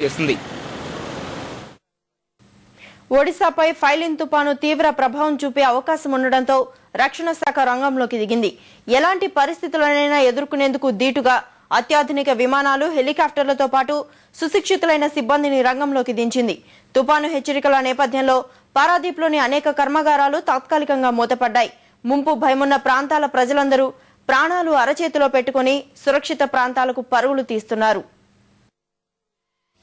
చేసింది. ఒడిశాపై ఫైలిన్ తుపాను తీవ్ర ప్రభావం చూపే అవకాశం ఉండడంతో రక్షణ శాఖ రంగంలోకి దిగింది. ఎలాంటి పరిస్థితులనైనా ఎదుర్కొనేందుకు దీటుగా అత్యాధునిక విమానాలు, హెలికాప్టర్లతో పాటు సుశిక్షితులైన సిబ్బందిని రంగంలోకి దించింది. తుపాను హెచ్చరికల నేపథ్యంలో పారాదీప్లోని అనేక కర్మాగారాలు తాత్కాలికంగా మూతపడ్డాయి. ముంపు భయమున్న ప్రాంతాల ప్రజలందరూ ప్రాణాలు అరచేతిలో పెట్టుకుని సురక్షిత ప్రాంతాలకు పరుగులు తీస్తున్నారు.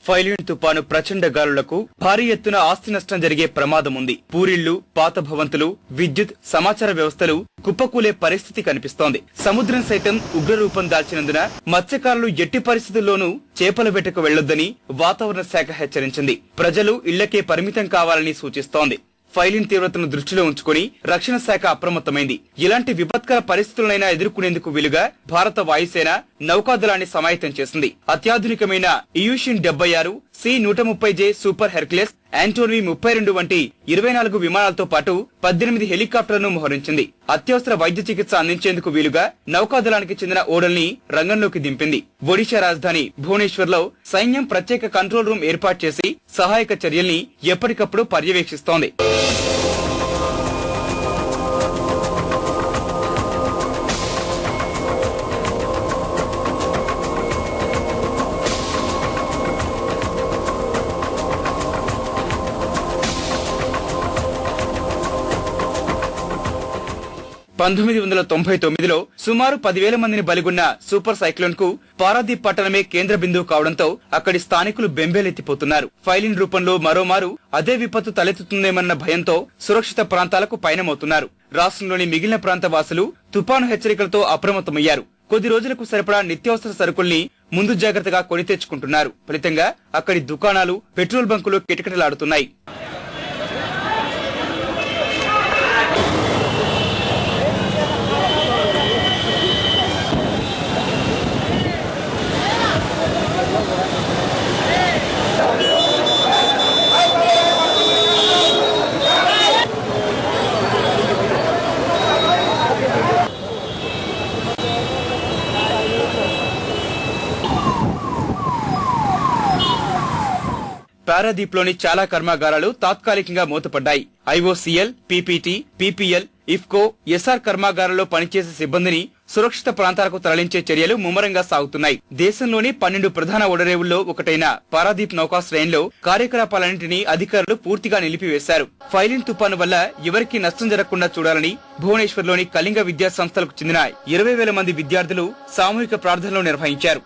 ఫైలిన్ తుపాను ప్రచండ గాలులకు భారీ ఎత్తున ఆస్తి నష్టం జరిగే ప్రమాదం ఉంది. పూరిళ్లు, పాత భవంతులు, విద్యుత్, సమాచార వ్యవస్థలు కుప్పకూలే పరిస్థితి కనిపిస్తోంది. సముద్రం సైతం ఉగ్రరూపం దాల్చినందున మత్స్యకారులు ఎట్టి పరిస్థితుల్లోనూ చేపల వేటకు వెళ్లొద్దని వాతావరణ శాఖ హెచ్చరించింది. ప్రజలు ఇళ్లకే పరిమితం కావాలని సూచిస్తోంది. ఫైలిన్ తీవ్రతను దృష్టిలో ఉంచుకుని రక్షణ శాఖ అప్రమత్తమైంది. ఇలాంటి విపత్కర పరిస్థితులనైనా ఎదుర్కొనేందుకు వీలుగా భారత వాయుసేన నౌకాదళాన్ని సమాయత్తం చేసింది. అత్యాధునికమైన ఇయూషిన్ 76, C-130J సూపర్ హెర్క్యులెస్, యాంటోనీ 32 వంటి 24 విమానాలతో పాటు 18 హెలికాప్టర్లను మోహరించింది. అత్యవసర వైద్య చికిత్స అందించేందుకు వీలుగా నౌకాదళానికి చెందిన ఓడల్ని రంగంలోకి దింపింది. ఒడిశా రాజధాని భువనేశ్వర్ లో సైన్యం ప్రత్యేక కంట్రోల్ రూమ్ ఏర్పాటు చేసి సహాయక చర్యల్ని ఎప్పటికప్పుడు పర్యవేక్షిస్తోంది. లో సుమారు 10,000 మందిని బలిగొన్న సూపర్ సైక్లోన్ కు పారాదీప్ పట్టణమే కేంద్ర బిందువు కావడంతో అక్కడి స్థానికులు బెంబేలెత్తిపోతున్నారు. ఫైలిన్ రూపంలో మరోమారు అదే విపత్తు తలెత్తుతుందేమన్న భయంతో సురక్షిత ప్రాంతాలకు పయనమవుతున్నారు. రాష్ట్రంలోని మిగిలిన ప్రాంత వాసులు తుపాను హెచ్చరికలతో అప్రమత్తమయ్యారు. కొద్ది రోజులకు సరిపడా నిత్యావసర సరుకుల్ని ముందు జాగ్రత్తగా కొని తెచ్చుకుంటున్నారు. ఫలితంగా అక్కడి దుకాణాలు, పెట్రోల్ బంకులు కిటకిటలాడుతున్నాయి. పారాదీప్ లోని చాలా కర్మాగారాలు తాత్కాలికంగా మూతపడ్డాయి. IOCL, PPT, PPL, IFFCO, SR కర్మాగారాల్లో పనిచేసే సిబ్బందిని సురక్షిత ప్రాంతాలకు తరలించే చర్యలు ముమ్మరంగా సాగుతున్నాయి. దేశంలోని 12 ప్రధాన ఓడరేవుల్లో ఒకటైన పారాదీప్ నౌకాశ్రయంలో కార్యకలాపాలన్నింటినీ అధికారులు పూర్తిగా నిలిపివేశారు. ఫైలిన్ తుపాను వల్ల ఎవరికీ నష్టం జరగకుండా చూడాలని భువనేశ్వర్లోని కళింగ విద్యా సంస్థలకు చెందిన 20,000 మంది విద్యార్థులు సామూహిక ప్రార్థనలు నిర్వహించారు.